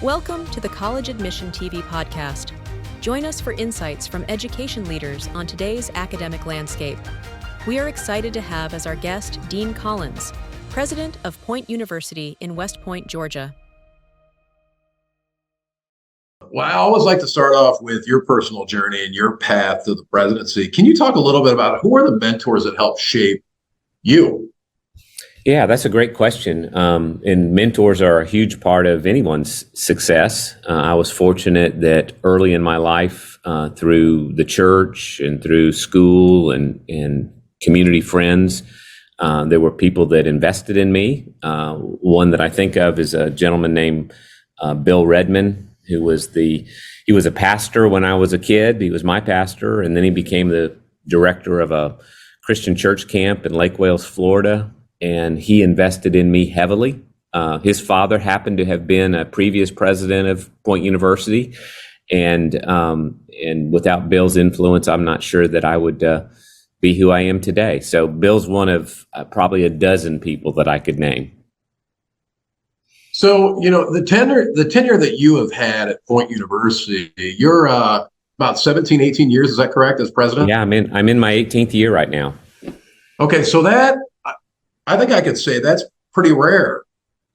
Welcome to the College Admission TV podcast. Join us for insights from education leaders on today's academic landscape. We are excited to have as our guest Dean Collins, president of Point University in West Point, Georgia. Well, I always like to start off with your personal journey and your path to the presidency. Can you talk a little bit about who are the mentors that helped shape you? Yeah, that's a great question. And mentors are a huge part of anyone's success. I was fortunate that early in my life, through the church and through school and community friends, there were people that invested in me. One that I think of is a gentleman named Bill Redman, who was he was a pastor when I was a kid. He was my pastor, and then he became the director of a Christian church camp in Lake Wales, Florida. And he invested in me heavily. His father happened to have been a previous president of Point University, and without Bill's influence, I'm not sure that I would be who I am today. So Bill's one of probably a dozen people that I could name. So, the tenure that you have had at Point University, you're about 17, 18 years, is that correct, as president? Yeah, I'm in my 18th year right now. Okay, so I think I could say that's pretty rare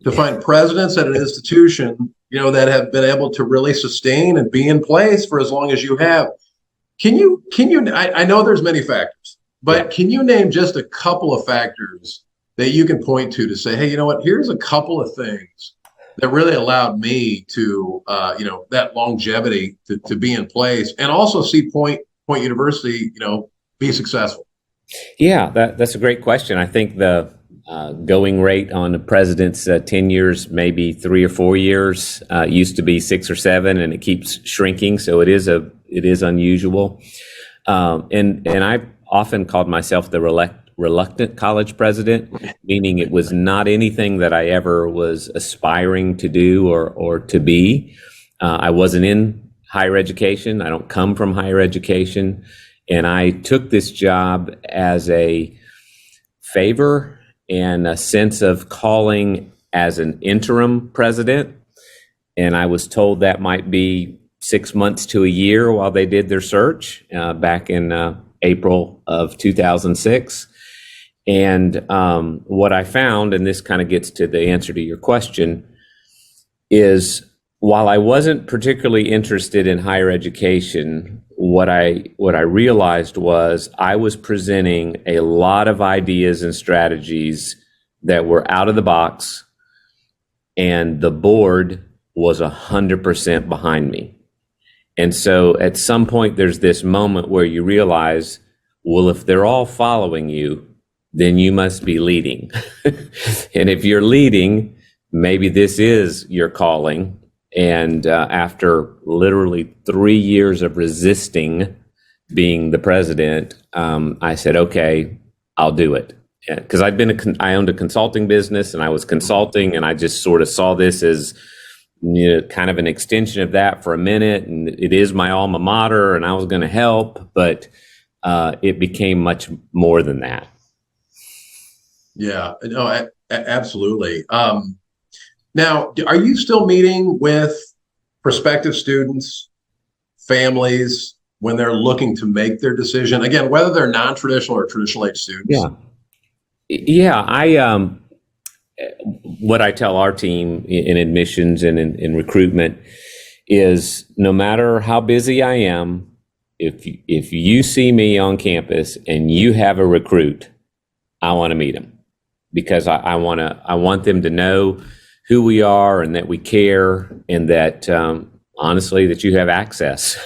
to find presidents at an institution, that have been able to really sustain and be in place for as long as you have. Can you, I know there's many factors, but can you name just a couple of factors that you can point to say, hey, you know what, here's a couple of things that really allowed me to, that longevity to be in place and also see Point University, be successful? Yeah, that's a great question. I think the going rate on the president's tenures, maybe 3 or 4 years, used to be 6 or 7, and it keeps shrinking. So it is unusual. And I've often called myself the reluctant college president, meaning it was not anything that I ever was aspiring to do or to be. I wasn't in higher education. I don't come from higher education. And I took this job as a favor and a sense of calling as an interim president. And I was told that might be 6 months to a year while they did their search back in April of 2006. And what I found, and this kind of gets to the answer to your question, is while I wasn't particularly interested in higher education, what I realized was I was presenting a lot of ideas and strategies that were out of the box, and the board was 100% behind me. And so at some point, there's this moment where you realize, well, if they're all following you, then you must be leading. And if you're leading, maybe this is your calling. And after literally 3 years of resisting being the president, I said, okay, I'll do it. Because I owned a consulting business, and I was consulting, and I just sort of saw this as kind of an extension of that for a minute. And it is my alma mater, and I was going to help, but it became much more than that. Yeah, no, absolutely. Now, are you still meeting with prospective students, families, when they're looking to make their decision? Again, whether they're non-traditional or traditional age students. Yeah. What I tell our team in admissions and in recruitment is no matter how busy I am, if you see me on campus and you have a recruit, I want to meet them, because I want them to know who we are and that we care, and that honestly that you have access.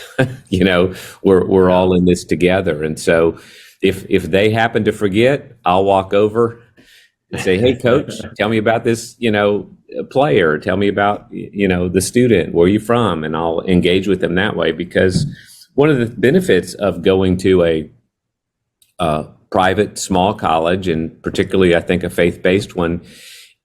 We're all in this together. And so if they happen to forget, I'll walk over and say, hey, coach, tell me about this, player. Tell me about, the student. Where are you from? And I'll engage with them that way, because one of the benefits of going to a private small college, and particularly I think a faith-based one,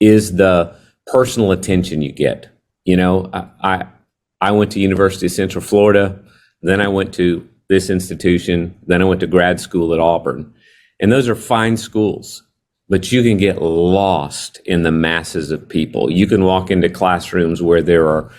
is the personal attention you get. I went to University of Central Florida, then I went to this institution, then I went to grad school at Auburn. And those are fine schools, but you can get lost in the masses of people. You can walk into classrooms where there are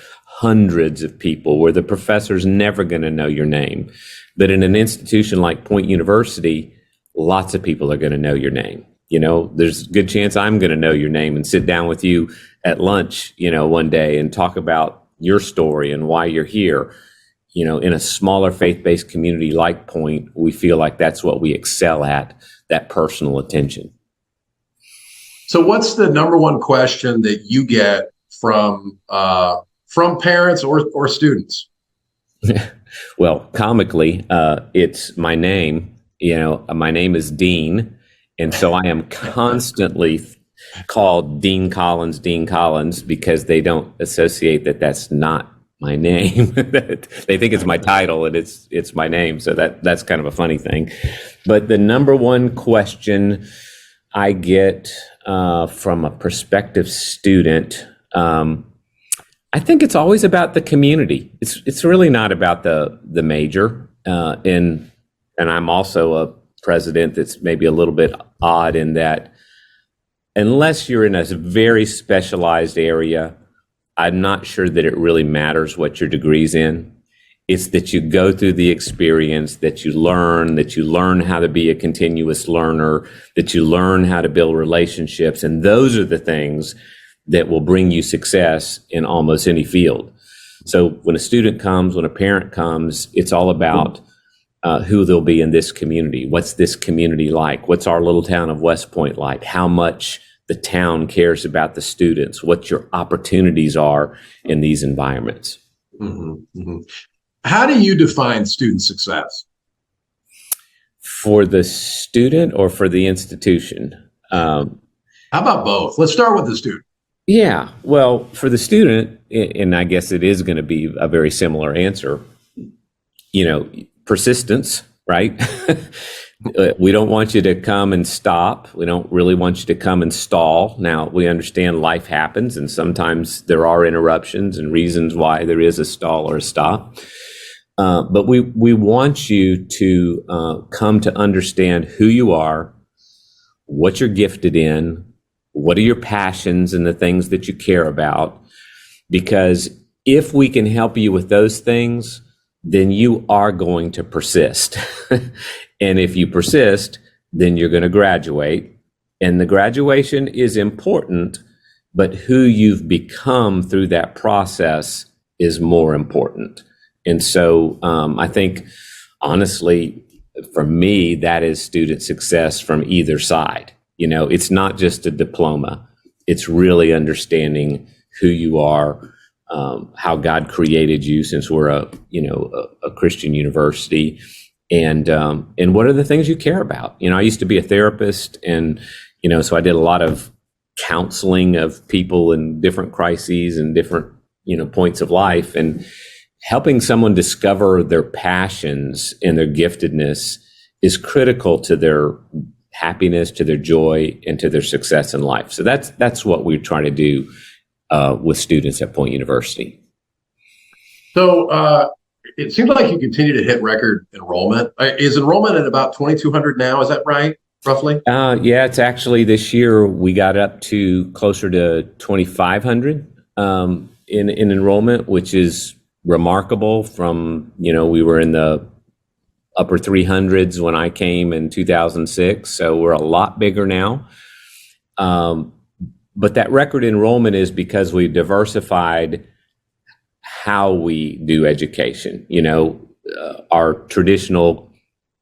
hundreds of people, where the professor's never going to know your name. But in an institution like Point University, lots of people are going to know your name. You know, there's a good chance I'm going to know your name and sit down with you at lunch, you know, one day and talk about your story and why you're here. You know, in a smaller faith-based community like Point, we feel like that's what we excel at, that personal attention. So what's the number one question that you get from parents or students? Well, comically, it's my name. You know, my name is Dean. And so I am constantly called Dean Collins, because they don't associate that that's not my name. They think it's my title and it's my name. So that's kind of a funny thing. But the number one question I get from a prospective student, I think it's always about the community. It's really not about the major. And I'm also a president that's maybe a little bit odd in that unless you're in a very specialized area, I'm not sure that it really matters what your degree's in. It's that you go through the experience, that you learn how to be a continuous learner, that you learn how to build relationships. And those are the things that will bring you success in almost any field. So when a student comes, when a parent comes, it's all about who they'll be in this community. What's this community like? What's our little town of West Point like? How much the town cares about the students? What your opportunities are in these environments? Mm-hmm, mm-hmm. How do you define student success? For the student or for the institution? How about both? Let's start with the student. Yeah, well, for the student, and I guess it is going to be a very similar answer, you know, persistence, right? We don't want you to come and stop. We don't really want you to come and stall. Now, we understand life happens, and sometimes there are interruptions and reasons why there is a stall or a stop. But we want you to come to understand who you are, what you're gifted in, what are your passions and the things that you care about. Because if we can help you with those things, then you are going to persist. And if you persist, then you're going to graduate. And the graduation is important, but who you've become through that process is more important. And so I think, honestly, for me, that is student success from either side. You know, it's not just a diploma. It's really understanding who you are, how God created you, since we're a Christian university, and what are the things you care about. You know, I used to be a therapist, and so I did a lot of counseling of people in different crises and different points of life, and helping someone discover their passions and their giftedness is critical to their happiness, to their joy, and to their success in life. So that's what we try to do with students at Point University. So it seems like you continue to hit record enrollment. Is enrollment at about 2,200 now? Is that right, roughly? Yeah, it's actually this year we got up to closer to 2,500 in enrollment, which is remarkable. From we were in the upper 300s when I came in 2006, so we're a lot bigger now. But that record enrollment is because we diversified how we do education. Our traditional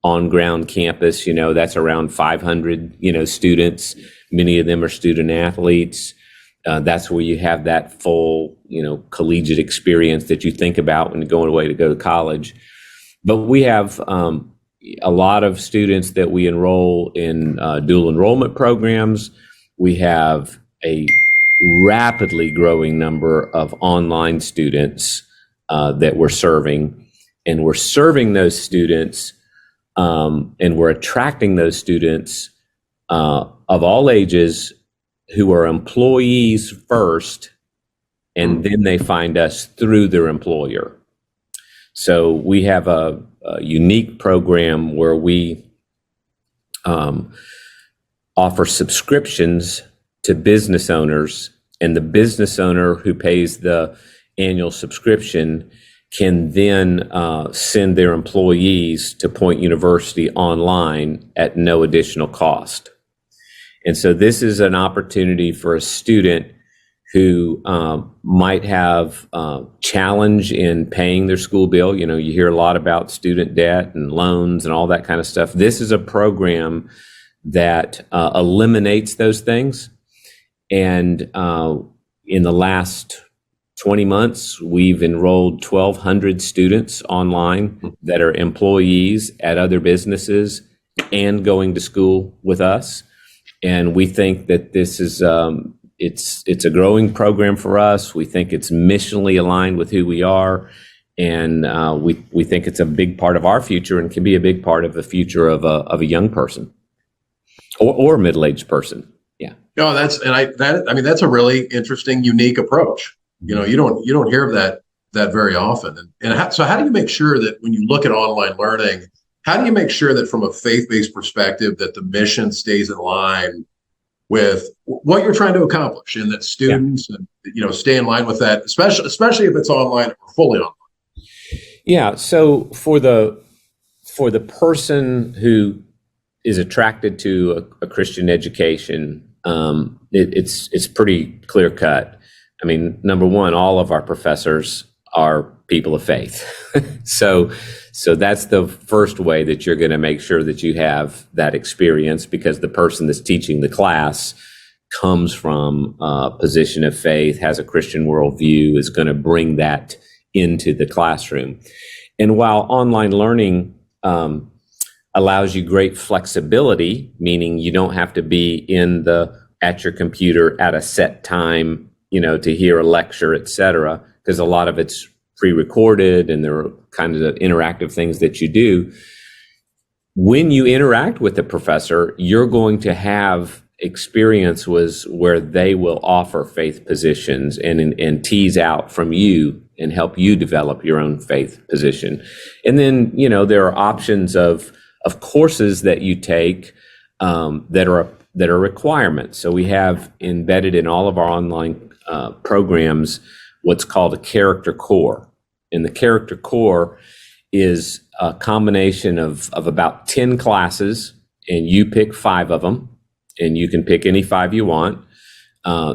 on-ground campus, that's around 500, students. Many of them are student athletes. That's where you have that full, collegiate experience that you think about when you're going away to go to college. But we have a lot of students that we enroll in dual enrollment programs. We have a rapidly growing number of online students that we're serving, and we're serving those students and we're attracting those students of all ages who are employees first, and then they find us through their employer. So we have a unique program where we offer subscriptions to business owners, and the business owner who pays the annual subscription can then send their employees to Point University online at no additional cost. And so this is an opportunity for a student who might have challenge in paying their school bill. You know, you hear a lot about student debt and loans and all that kind of stuff. This is a program that eliminates those things. And in the last 20 months, we've enrolled 1,200 students online that are employees at other businesses and going to school with us. And we think that this is it's a growing program for us. We think it's missionally aligned with who we are, and we think it's a big part of our future and can be a big part of the future of a young person or a middle-aged person. Yeah. No, that's a really interesting, unique approach. You know, you don't hear of that very often. So how do you make sure that when you look at online learning, how do you make sure that from a faith-based perspective that the mission stays in line with what you're trying to accomplish, and that students stay in line with that, especially if it's online or fully online? Yeah. So for the person who is attracted to a Christian education, it's pretty clear cut. I mean, number one, all of our professors are people of faith. So that's the first way that you're going to make sure that you have that experience, because the person that's teaching the class comes from a position of faith, has a Christian worldview, is going to bring that into the classroom. And while online learning allows you great flexibility, meaning you don't have to be at your computer at a set time, to hear a lecture, et cetera, because a lot of it's pre-recorded and there are kind of the interactive things that you do. When you interact with the professor, you're going to have experiences where they will offer faith positions and tease out from you and help you develop your own faith position. And then, there are options of courses that you take that are requirements. So we have embedded in all of our online programs what's called a character core. And the character core is a combination of about 10 classes, and you pick 5 of them, and you can pick any 5 you want.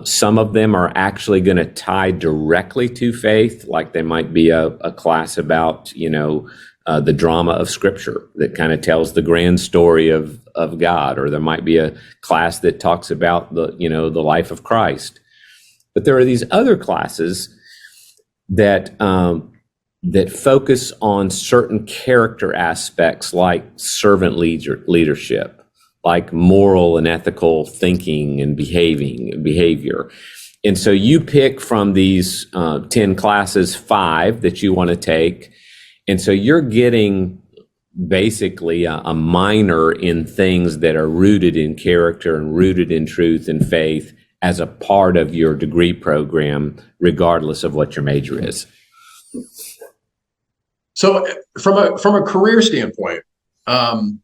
Some of them are actually going to tie directly to faith, like they might be a class about, the drama of Scripture that kind of tells the grand story of God, or there might be a class that talks about the life of Christ. But there are these other classes that focus on certain character aspects, like servant leadership, like moral and ethical thinking and behavior. And so you pick from these 10 classes 5 that you want to take. And so you're getting basically a minor in things that are rooted in character and rooted in truth and faith as a part of your degree program, regardless of what your major is. So from a career standpoint, in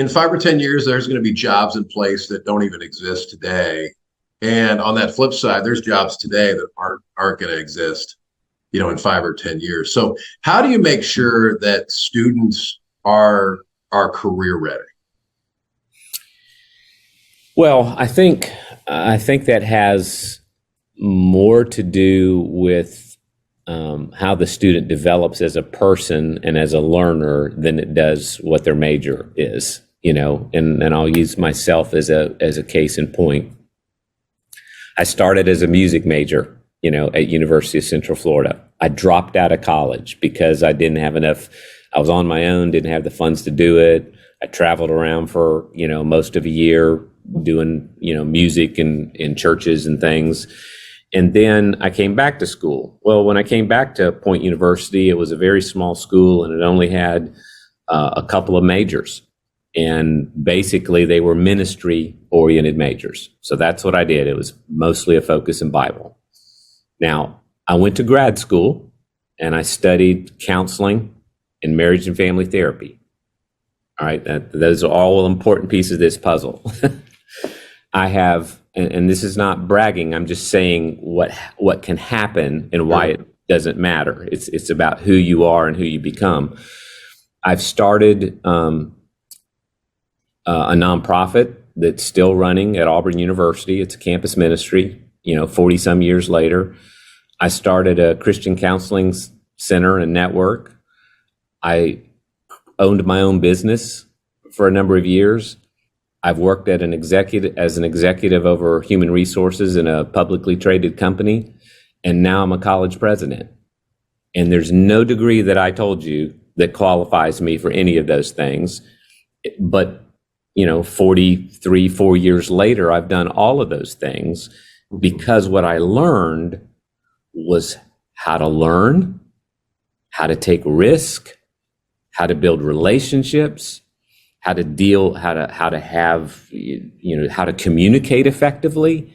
5 or 10 years, there's going to be jobs in place that don't even exist today. And on that flip side, there's jobs today that aren't going to exist, in 5 or 10 years. So how do you make sure that students are career ready? Well, I think that has more to do with how the student develops as a person and as a learner than it does what their major is. And I'll use myself as a case in point. I started as a music major, at University of Central Florida. I dropped out of college because I didn't have enough. I was on my own, didn't have the funds to do it. I traveled around for, most of a year doing, music in churches and things. And then I came back to school. Well, when I came back to Point University, it was a very small school and it only had a couple of majors. And basically they were ministry-oriented majors. So that's what I did. It was mostly a focus in Bible. Now, I went to grad school and I studied counseling and marriage and family therapy. All right, those are all important pieces of this puzzle. I have and this is not bragging, I'm just saying what can happen and why it doesn't matter. It's about who you are and who you become. I've started a nonprofit that's still running at Auburn University. It's a campus ministry, 40 some years later. I started a Christian counseling center and network. I owned my own business for a number of years. I've worked as an executive over human resources in a publicly traded company, and now I'm a college president. And there's no degree that I told you that qualifies me for any of those things. But 4 years later, I've done all of those things because what I learned was how to learn, how to take risk, how to build relationships, how to communicate effectively.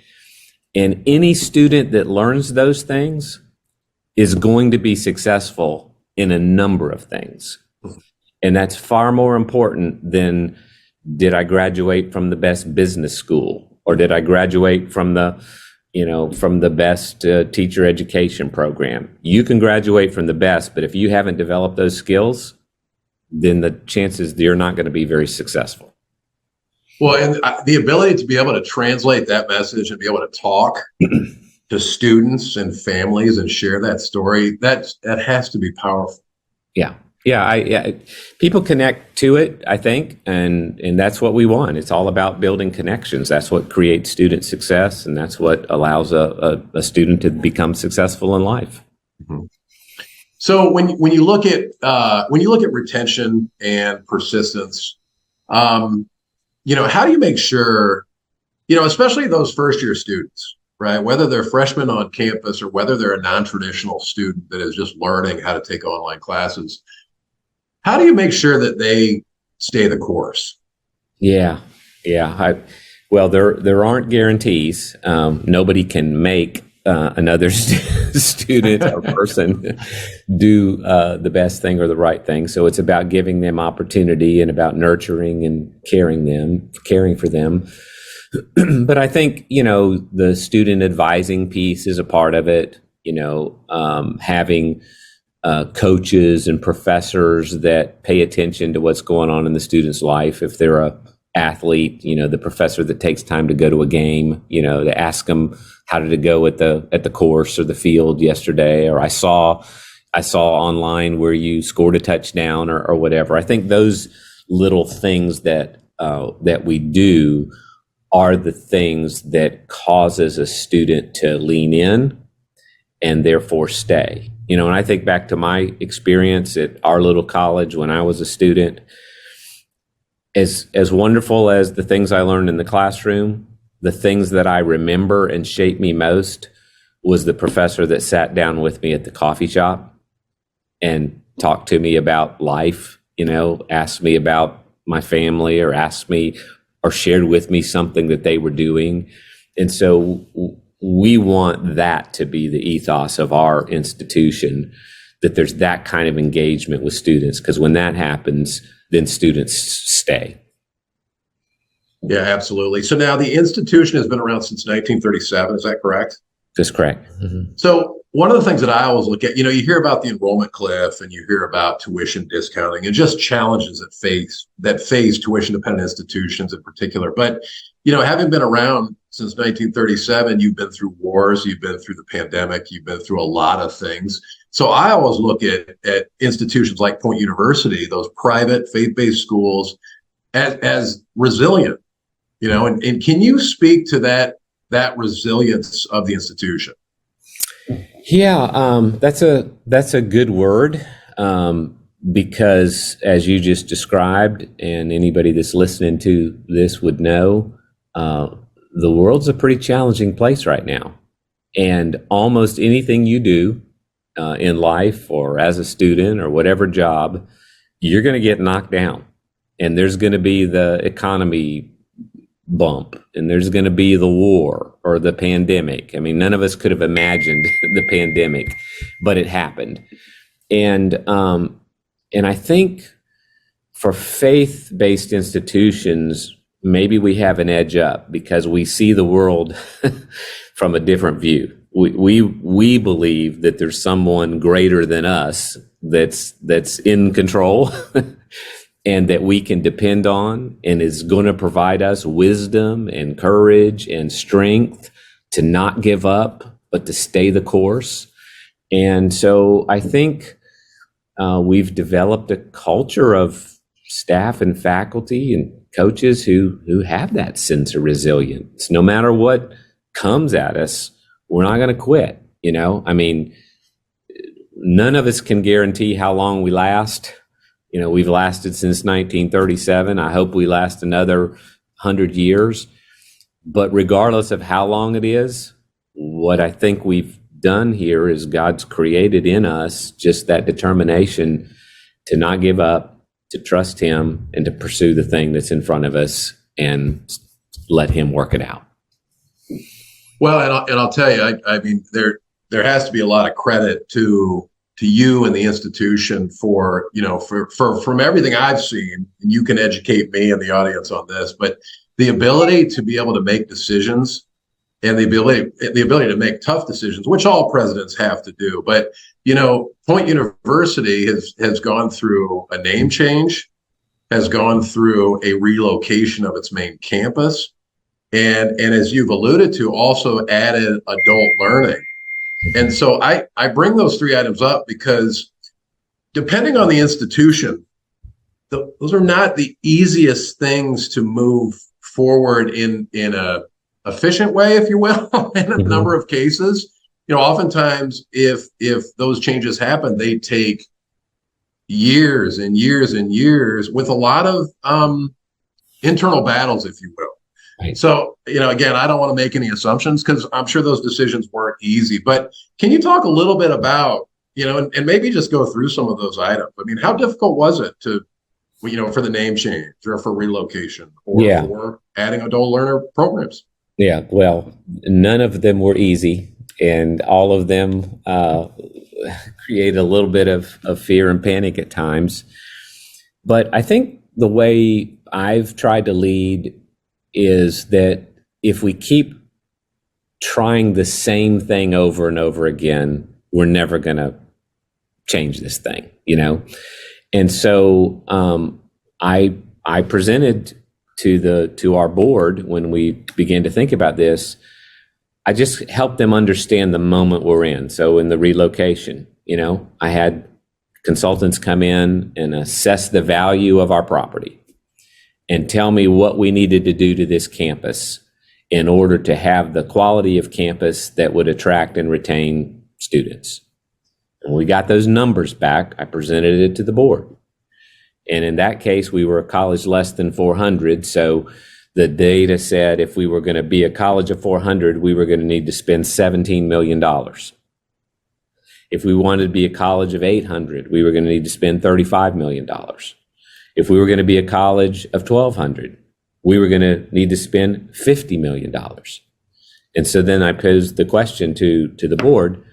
And any student that learns those things is going to be successful in a number of things. And that's far more important than, did I graduate from the best business school, or did I graduate from the best teacher education program? You can graduate from the best, but if you haven't developed those skills, then the chances you're not going to be very successful. Well, and the ability to be able to translate that message and be able to talk to students and families and share that story, that has to be powerful. Yeah. People connect to it, I think, and that's what we want. It's all about building connections. That's what creates student success, and that's what allows a student to become successful in life. Mm-hmm. So when you look at retention and persistence, how do you make sure, especially those first year students, right? Whether they're freshmen on campus or whether they're a non-traditional student that is just learning how to take online classes, how do you make sure that they stay the course? Yeah. Well, there aren't guarantees. Nobody can make another student or person do the best thing or the right thing. So it's about giving them opportunity and about nurturing and caring for them. But I think, the student advising piece is a part of it, having coaches and professors that pay attention to what's going on in the student's life. If they're a athlete, the professor that takes time to go to a game, to ask them, how did it go at the course or the field yesterday? Or I saw online where you scored a touchdown or whatever. I think those little things that we do are the things that causes a student to lean in and therefore stay. And I think back to my experience at our little college when I was a student, as wonderful as the things I learned in the classroom, the things that I remember and shaped me most was the professor that sat down with me at the coffee shop and talked to me about life, asked me about my family or asked me or shared with me something that they were doing. And so we want that to be the ethos of our institution, that there's that kind of engagement with students, because when that happens, then students stay. Yeah, absolutely. So now the institution has been around since 1937. Is that correct? That's correct. Mm-hmm. So one of the things that I always look at, you hear about the enrollment cliff and you hear about tuition discounting and just challenges that face tuition dependent institutions in particular. But, having been around since 1937, you've been through wars, you've been through the pandemic, you've been through a lot of things. So I always look at institutions like Point University, those private faith-based schools, as resilient, and can you speak to that resilience of the institution? Yeah, that's a good word, because as you just described, and anybody that's listening to this would know, the world's a pretty challenging place right now. And almost anything you do in life or as a student or whatever job, you're going to get knocked down. And there's going to be the economy bump, and there's going to be the war or the pandemic. I mean, none of us could have imagined the pandemic, but it happened. And I think for faith-based institutions, maybe we have an edge up because we see the world from a different view. We believe that there's someone greater than us that's in control and that we can depend on and is going to provide us wisdom and courage and strength to not give up, but to stay the course. And so I think we've developed a culture of staff and faculty and coaches who have that sense of resilience. No matter what comes at us, we're not going to quit. I mean, none of us can guarantee how long we last. We've lasted since 1937. I hope we last another 100 years. But regardless of how long it is, what I think we've done here is God's created in us just that determination to not give up, to trust Him, and to pursue the thing that's in front of us and let Him work it out. Well, and I'll tell you, I mean, there has to be a lot of credit to you and the institution for from everything I've seen, and you can educate me and the audience on this, but the ability to be able to make decisions and the ability to make tough decisions, which all presidents have to do. But, Point University has gone through a name change, has gone through a relocation of its main campus, and as you've alluded to, also added adult learning. And so I bring those three items up because depending on the institution, those are not the easiest things to move forward in a efficient way, if you will, in a number of cases. Oftentimes if those changes happen, they take years and years and years with a lot of internal battles, if you will. Right. So, again, I don't want to make any assumptions because I'm sure those decisions weren't easy. But can you talk a little bit about, and maybe just go through some of those items? I mean, how difficult was it to, for the name change or for relocation or for adding adult learner programs? Yeah, well, none of them were easy, and all of them create a little bit of fear and panic at times. But I think the way I've tried to lead is that if we keep trying the same thing over and over again, we're never going to change this thing, And so I presented to our board when we began to think about this. I just helped them understand the moment we're in. So in the relocation, I had consultants come in and assess the value of our property and tell me what we needed to do to this campus in order to have the quality of campus that would attract and retain students. And we got those numbers back. I presented it to the board. And in that case, we were a college less than 400. So the data said if we were going to be a college of 400, we were going to need to spend $17 million. If we wanted to be a college of 800, we were going to need to spend $35 million. If we were going to be a college of 1,200, we were going to need to spend $50 million. And so then I posed the question to the board,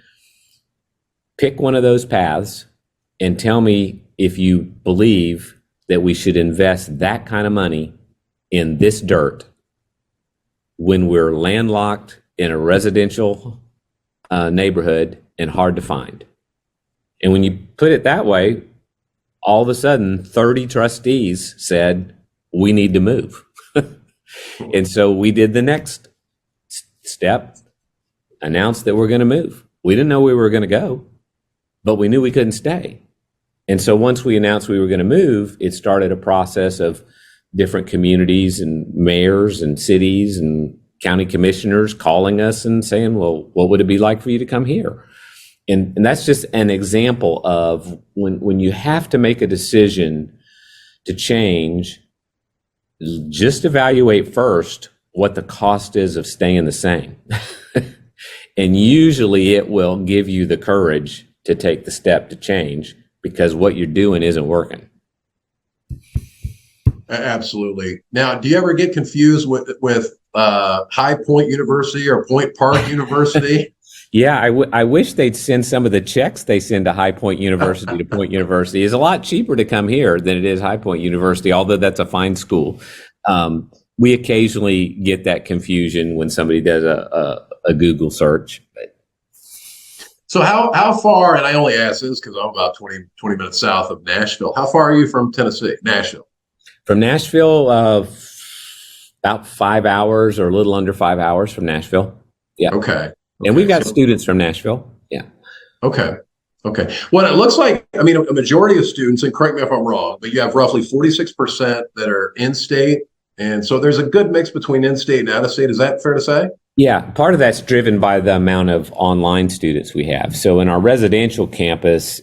pick one of those paths and tell me if you believe that we should invest that kind of money in this dirt when we're landlocked in a residential neighborhood and hard to find. And when you put it that way, all of a sudden 30 trustees said, we need to move. And so we did the next step, announced that we're going to move. We didn't know we were going to go, but we knew we couldn't stay. And so once we announced we were going to move, it started a process of different communities and mayors and cities and county commissioners calling us and saying, well, what would it be like for you to come here? And that's just an example of when you have to make a decision to change, just evaluate first what the cost is of staying the same. And usually it will give you the courage to take the step to change because what you're doing isn't working. Absolutely. Now, do you ever get confused with High Point University or Point Park University? Yeah, I wish they'd send some of the checks they send to High Point University to Point University. It's a lot cheaper to come here than it is High Point University, although that's a fine school. we occasionally get that confusion when somebody does a Google search. But So how far, and I only ask this because I'm about 20 minutes south of Nashville. How far are you from Tennessee, Nashville? from Nashville, about 5 hours or a little under 5 hours from Nashville. Yeah. Okay. And we've got So- students from Nashville. Yeah. Okay. Okay. Well, it looks like, I mean, a majority of students, and correct me if I'm wrong, but you have roughly 46% that are in-state. And so there's a good mix between in-state and out-of-state. Is that fair to say? Yeah, part of that's driven by the amount of online students we have. So in our residential campus,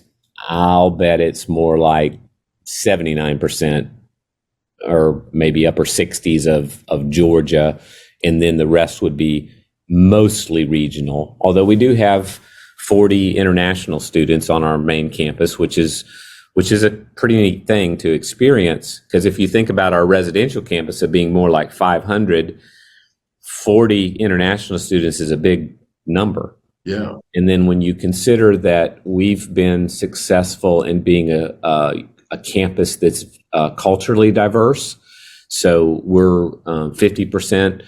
I'll bet it's more like 79% or maybe upper 60s of Georgia. And then the rest would be mostly regional. Although we do have 40 international students on our main campus, which is a pretty neat thing to experience. Because if you think about our residential campus of being more like 500, 40 international students is a big number. Yeah. And then when you consider that we've been successful in being a campus that's culturally diverse, so we're 50%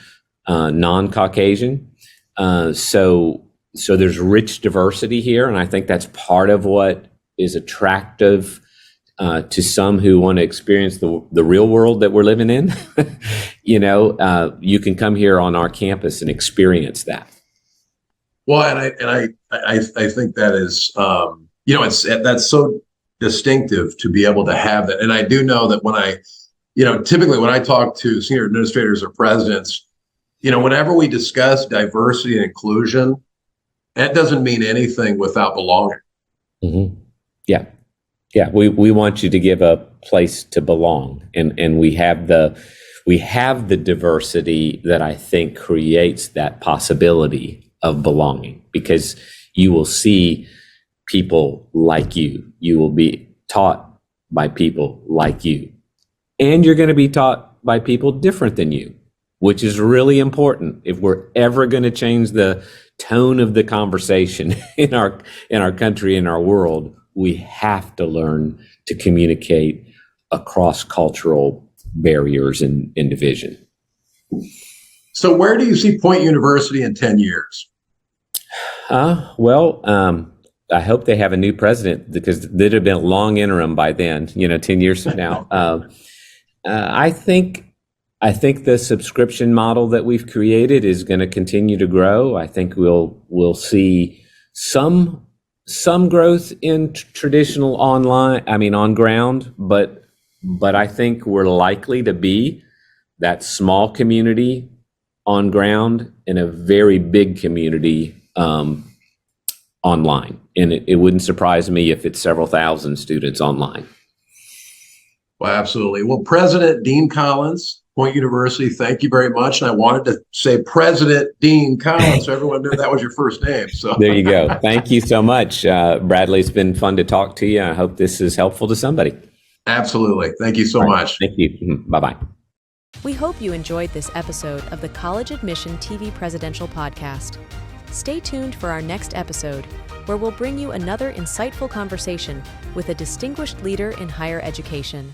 non-Caucasian. So there's rich diversity here, and I think that's part of what is attractive to some who want to experience the real world that we're living in. You can come here on our campus and experience that. Well, and I think that is, that's so distinctive to be able to have that. And I do know that typically when I talk to senior administrators or presidents, whenever we discuss diversity and inclusion, that doesn't mean anything without belonging. Mm-hmm. Yeah. Yeah. We want you to give a place to belong. And we have the diversity that I think creates that possibility of belonging, because you will see people like you. You will be taught by people like you. And you're going to be taught by people different than you, which is really important. If we're ever going to change the tone of the conversation in our country, in our world, we have to learn to communicate across cultural barriers and division. So where do you see Point University in 10 years? I hope they have a new president, because there'd have been a long interim by then, 10 years from now. I think the subscription model that we've created is going to continue to grow. I think we'll see some growth in traditional on ground, but I think we're likely to be that small community on ground and a very big community online. And it wouldn't surprise me if it's several thousand students online. Well, absolutely. Well, President Dean Collins, Point University, thank you very much. And I wanted to say President Dean Collins, so everyone knew that was your first name. So there you go. Thank you so much, Bradley. It's been fun to talk to you. I hope this is helpful to somebody. Absolutely. Thank you so much. Thank you. Bye-bye. We hope you enjoyed this episode of the College Admission TV Presidential Podcast. Stay tuned for our next episode, where we'll bring you another insightful conversation with a distinguished leader in higher education.